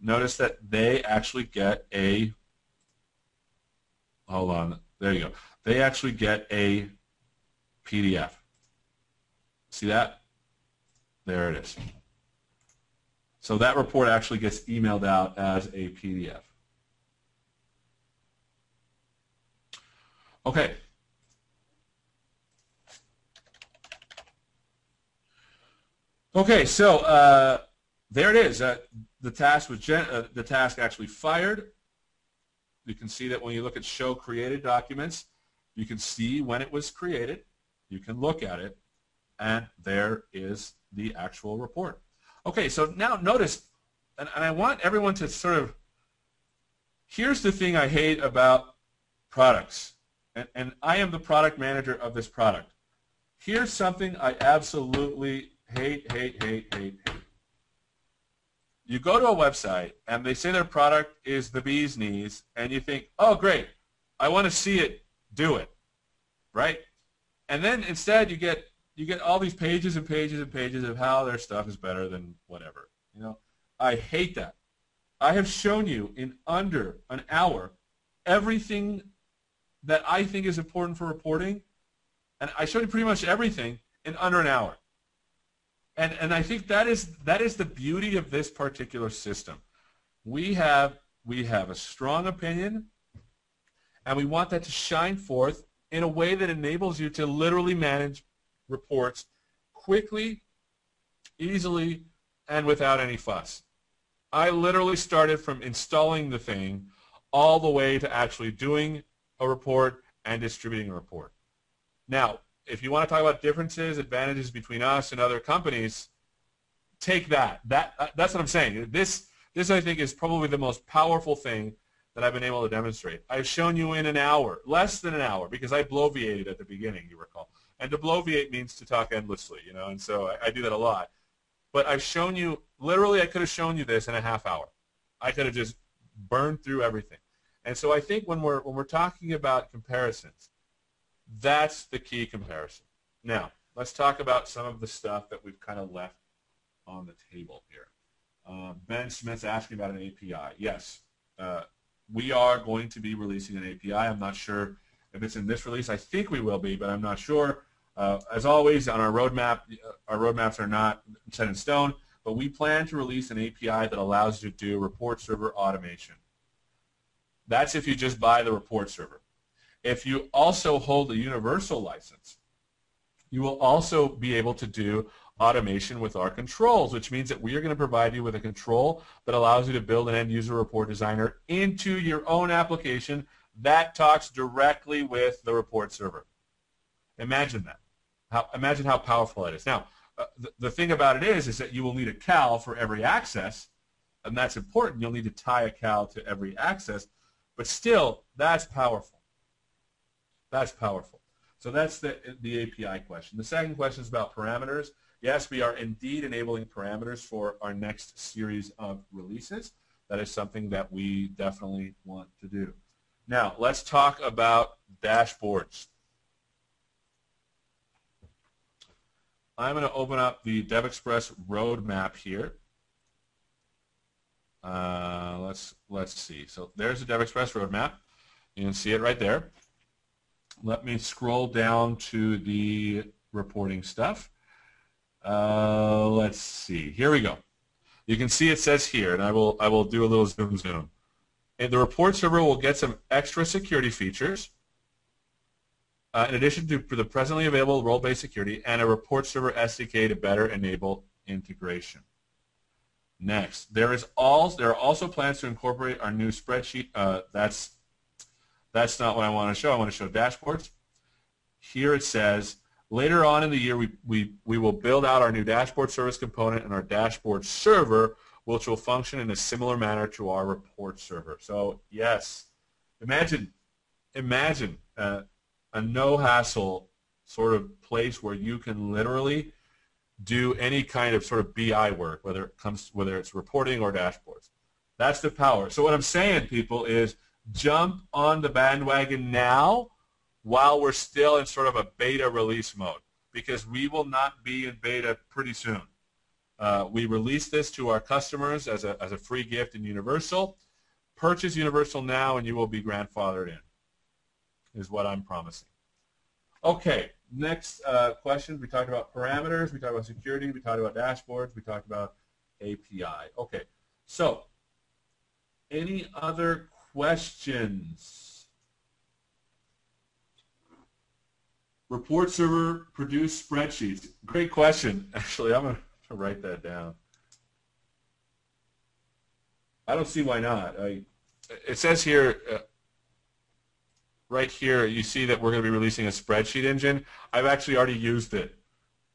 Notice that they actually get a, hold on, there you go. They actually get a PDF. See that? There it is. So that report actually gets emailed out as a PDF. Okay. Okay, so there it is. The task was the task actually fired. You can see that when you look at show created documents, you can see when it was created. You can look at it, and there is the actual report. Okay, so now notice, and I want everyone to sort of, here's the thing I hate about products, and I am the product manager of this product. Here's something I absolutely hate. You go to a website, and they say their product is the bee's knees, and you think, oh, great, I want to see it, do it, right? And then instead you get all these pages and pages and pages of how their stuff is better than whatever. You know, I hate that. I have shown you in under an hour everything that I think is important for reporting, and I showed you pretty much everything in under an hour. And I think that is the beauty of this particular system. We have a strong opinion, and we want that to shine forth in a way that enables you to literally manage reports quickly, easily, and without any fuss. I literally started from installing the thing all the way to actually doing a report and distributing a report. Now, if you want to talk about differences, advantages between us and other companies, take that. That's what I'm saying. This I think is probably the most powerful thing that I've been able to demonstrate. I've shown you in an hour, less than an hour, because I bloviated at the beginning, you recall. And to bloviate means to talk endlessly, you know, and so I do that a lot. But I've shown you, literally I could have shown you this in a half hour. I could have just burned through everything. And so I think when we're talking about comparisons, that's the key comparison. Now, let's talk about some of the stuff that we've kind of left on the table here. Ben Smith's asking about an API. Yes, we are going to be releasing an API. I'm not sure if it's in this release. I think we will be, but I'm not sure. As always, on our roadmaps are not set in stone, but we plan to release an API that allows you to do report server automation. That's if you just buy the report server. If you also hold a universal license, you will also be able to do automation with our controls, which means that we are going to provide you with a control that allows you to build an end-user report designer into your own application that talks directly with the report server. Imagine that. Imagine how powerful that is. Now, the thing about it is that you will need a CAL for every access, and that's important. You'll need to tie a CAL to every access. But still, that's powerful. That's powerful. So that's the API question. The second question is about parameters. Yes, we are indeed enabling parameters for our next series of releases. That is something that we definitely want to do. Now, let's talk about dashboards. I'm going to open up the DevExpress roadmap here. Let's see. So there's the DevExpress roadmap. You can see it right there. Let me scroll down to the reporting stuff. Let's see. Here we go. You can see it says here, and I will do a little zoom. And the report server will get some extra security features in addition to the presently available role-based security and a report server SDK to better enable integration. Next, there are also plans to incorporate our new spreadsheet. That's not what I want to show. I want to show dashboards. Here it says, later on in the year, we will build out our new dashboard service component and our dashboard server, which will function in a similar manner to our report server. So yes, imagine a no-hassle sort of place where you can literally do any kind of sort of BI work, whether it's reporting or dashboards. That's the power. So what I'm saying, people, is jump on the bandwagon now while we're still in sort of a beta release mode, because we will not be in beta pretty soon. We release this to our customers as a free gift in Universal. Purchase Universal now and you will be grandfathered in, is what I'm promising. Okay, next question. We talked about parameters, we talked about security, we talked about dashboards, we talked about API. Okay, so any other questions? Report server produce spreadsheets. Great question. Actually, I'm going to write that down. I don't see why not. It says here, right here, you see that we're going to be releasing a spreadsheet engine. I've actually already used it.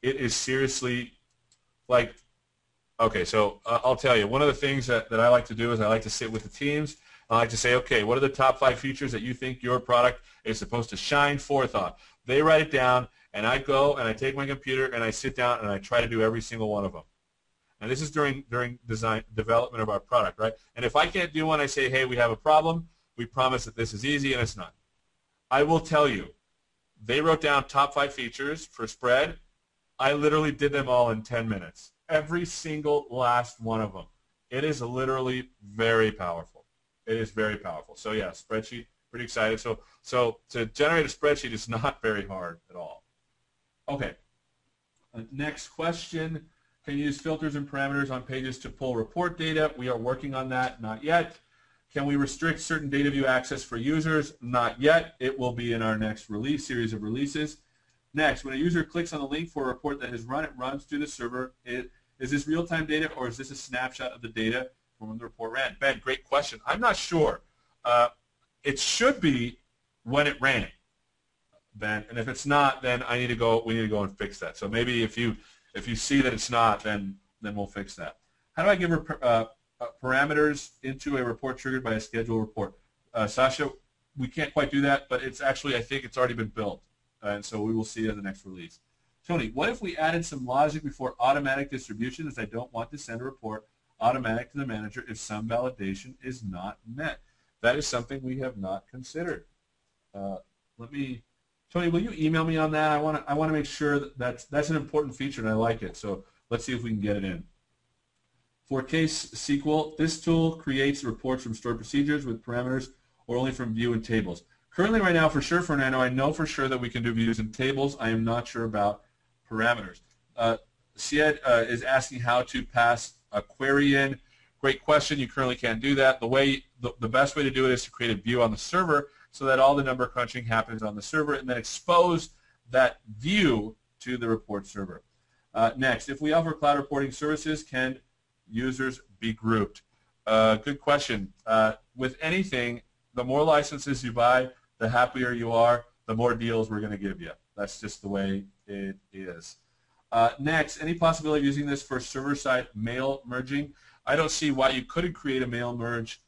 It is seriously like, okay, so I'll tell you, one of the things that I like to do is I like to sit with the teams. I like to say, okay, what are the top 5 features that you think your product is supposed to shine forth on? They write it down, and I go and I take my computer and I sit down and I try to do every single one of them. And this is during development of our product, right? And if I can't do one, I say, hey, we have a problem. We promise that this is easy, and it's not. I will tell you, they wrote down top 5 features for spread. I literally did them all in 10 minutes. Every single last one of them. It is literally very powerful. It is very powerful. So yeah, spreadsheet, pretty excited. So to generate a spreadsheet is not very hard at all. Okay. Next question. Can you use filters and parameters on pages to pull report data? We are working on that. Not yet. Can we restrict certain data view access for users? Not yet. It will be in our next release, series of releases. Next, when a user clicks on the link for a report that has run, it runs through the server. Is this real-time data, or is this a snapshot of the data from when the report ran? Ben, great question. I'm not sure. It should be when it ran, Ben. And if it's not, then we need to go and fix that. So maybe if you see that it's not, then we'll fix that. How do I give parameters into a report triggered by a scheduled report? Sasha, we can't quite do that, but it's actually, I think it's already been built. And so we will see it in the next release. Tony, what if we added some logic before automatic distribution, as I don't want to send a report automatic to the manager if some validation is not met? That is something we have not considered. Tony, will you email me on that? I want to make sure that's an important feature, and I like it. So let's see if we can get it in. For case SQL, this tool creates reports from stored procedures with parameters or only from view and tables. Currently, right now, for sure, Fernando, I know for sure that we can do views and tables. I am not sure about parameters. Syed is asking how to pass a query in. Great question. You currently can't do that. The best way to do it is to create a view on the server so that all the number crunching happens on the server, and then expose that view to the report server. Next, if we offer cloud reporting services, can users be grouped? Good question. With anything, the more licenses you buy, the happier you are, the more deals we're going to give you. That's just the way it is. Next, any possibility of using this for server-side mail merging? I don't see why you couldn't create a mail merge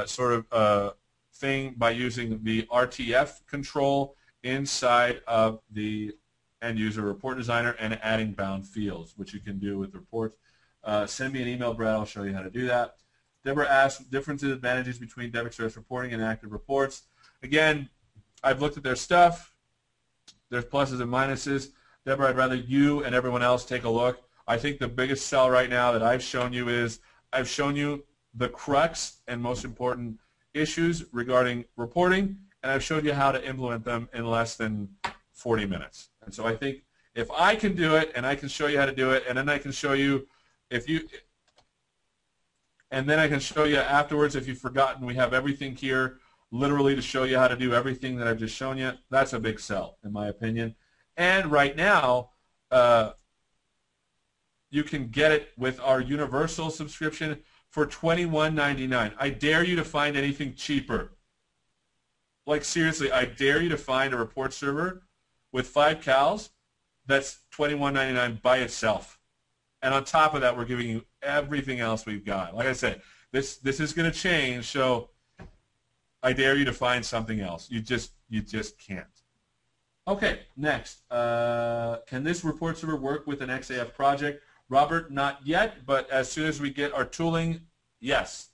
sort of thing by using the RTF control inside of the end user report designer and adding bound fields, which you can do with reports. Send me an email, Brad. I'll show you how to do that. Deborah asked differences and advantages between DevExpress reporting and active reports. Again, I've looked at their stuff. There's pluses and minuses. Deborah, I'd rather you and everyone else take a look. I think the biggest sell right now that I've shown you is I've shown you the crux and most important issues regarding reporting, and I've showed you how to implement them in less than 40 minutes. And so I think if I can do it and I can show you how to do it, and then I can show you and then I can show you afterwards if you've forgotten, we have everything here literally to show you how to do everything that I've just shown you. That's a big sell, in my opinion. And right now, you can get it with our universal subscription for $21.99. I dare you to find anything cheaper. Like seriously, I dare you to find a report server with 5 cows that's $21.99 by itself. And on top of that, we're giving you everything else we've got. Like I said, this is going to change, so I dare you to find something else. You just can't. Okay, next. Can this report server work with an XAF project? Robert, not yet, but as soon as we get our tooling, yes.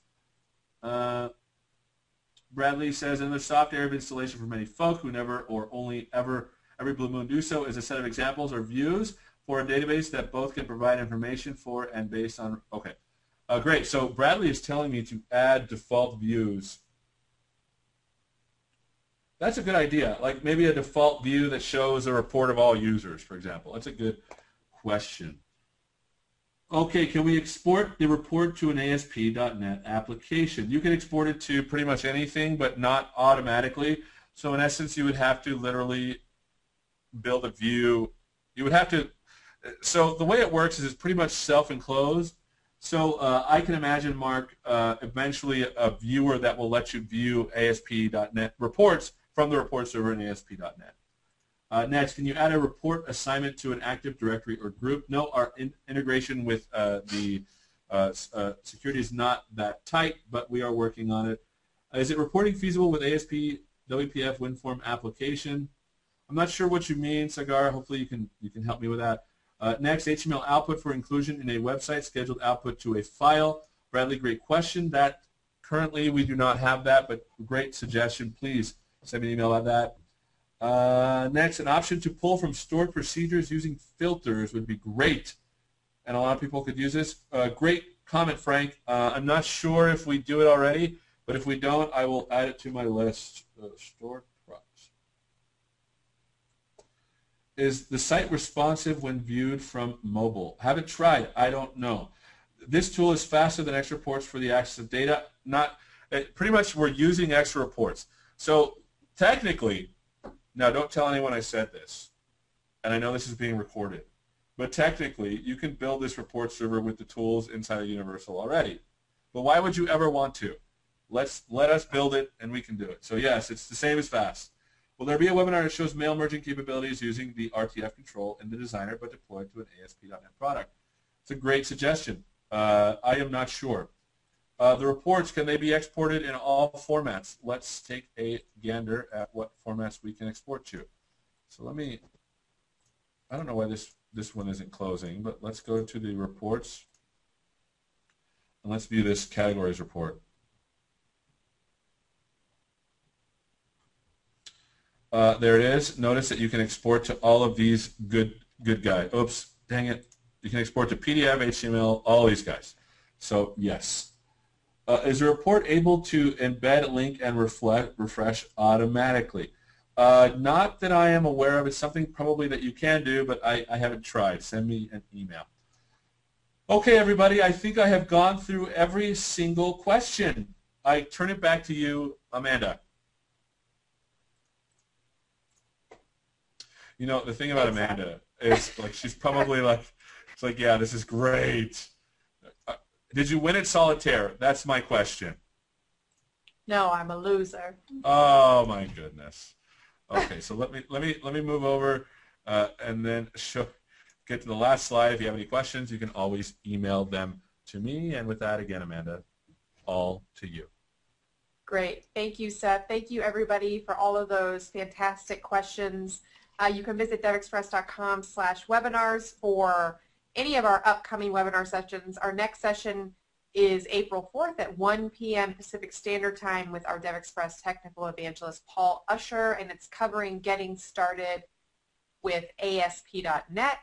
Bradley says, another soft area of installation for many folk who never or only ever every blue moon do so is a set of examples or views for a database that both can provide information for and based on, okay. Great, so Bradley is telling me to add default views. That's a good idea, like maybe a default view that shows a report of all users, for example. That's a good question. Okay, can we export the report to an ASP.NET application? You can export it to pretty much anything, but not automatically. So in essence, you would have to literally build a view. You would have to, so the way it works is it's pretty much self-enclosed. So I can imagine, Mark, eventually a viewer that will let you view ASP.NET reports from the report server in ASP.NET. Next, can you add a report assignment to an Active Directory or group? No, our integration with the security is not that tight, but we are working on it. Is it reporting feasible with ASP, WPF, WinForm application? I'm not sure what you mean, Sagar. Hopefully you can help me with that. Next, HTML output for inclusion in a website, scheduled output to a file. Bradley, great question. That currently we do not have that, but great suggestion. Please send me an email about that. Next, an option to pull from stored procedures using filters would be great, and a lot of people could use this. Great comment, Frank. I'm not sure if we do it already, but if we don't, I will add it to my list. Stored props. Is the site responsive when viewed from mobile? Haven't tried. I don't know. This tool is faster than extra reports for the access of data. Pretty much we're using extra reports. So technically, now don't tell anyone I said this, and I know this is being recorded, but technically you can build this report server with the tools inside of Universal already. But why would you ever want to? Let us build it and we can do it. So yes, it's the same as fast. Will there be a webinar that shows mail merging capabilities using the RTF control in the designer but deployed to an ASP.NET product? It's a great suggestion. I am not sure. The reports, can they be exported in all formats? Let's take a gander at what formats we can export to. So I don't know why this one isn't closing, but let's go to the reports and let's view this categories report. There it is. Notice that you can export to all of these good guys. Oops, dang it. You can export to PDF, HTML, all these guys. So yes. Is the report able to embed, link, and refresh automatically? Not that I am aware of. It's something probably that you can do, but I haven't tried. Send me an email. Okay, everybody, I think I have gone through every single question. I turn it back to you, Amanda. You know, the thing about Amanda is, like, she's probably like, it's like, yeah, this is great. Did you win at solitaire? That's my question. No, I'm a loser. Oh my goodness. Okay, so let me move over and then get to the last slide. If you have any questions, you can always email them to me. And with that, again, Amanda, all to you. Great. Thank you, Seth. Thank you, everybody, for all of those fantastic questions. You can visit devexpress.com/webinars for any of our upcoming webinar sessions. Our next session is April 4th at 1 p.m. Pacific Standard Time with our DevExpress technical evangelist, Paul Usher, and it's covering getting started with ASP.NET.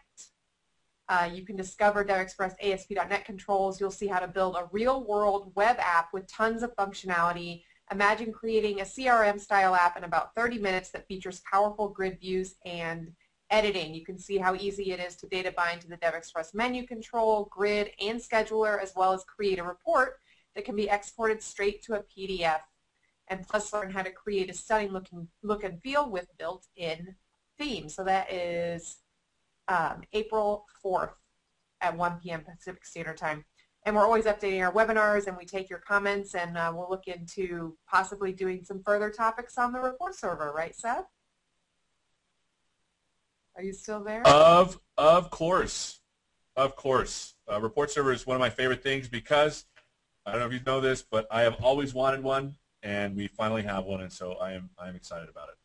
You can discover DevExpress ASP.NET controls. You'll see how to build a real-world web app with tons of functionality. Imagine creating a CRM-style app in about 30 minutes that features powerful grid views and editing. You can see how easy it is to data bind to the DevExpress menu control, grid, and scheduler, as well as create a report that can be exported straight to a PDF. And plus learn how to create a stunning look and feel with built-in themes. So that is April 4th at 1 p.m. Pacific Standard Time. And we're always updating our webinars, and we take your comments, and we'll look into possibly doing some further topics on the report server, right, Seth? Are you still there? Of course. Of course. Report server is one of my favorite things because, I don't know if you know this, but I have always wanted one, and we finally have one, and so I'm excited about it.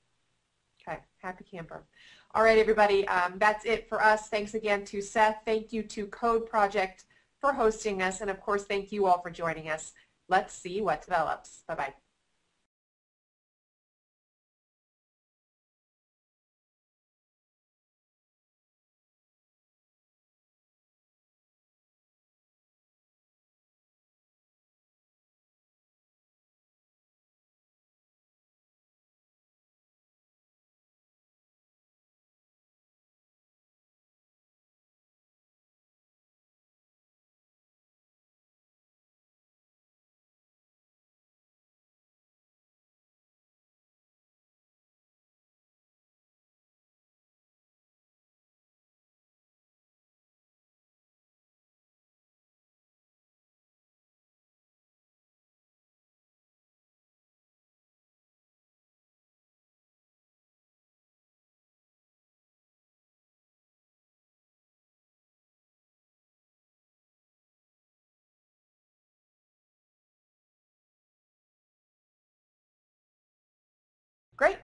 Okay, happy camper. All right, everybody, that's it for us. Thanks again to Seth. Thank you to Code Project for hosting us, and of course, thank you all for joining us. Let's see what develops. Bye-bye. Great.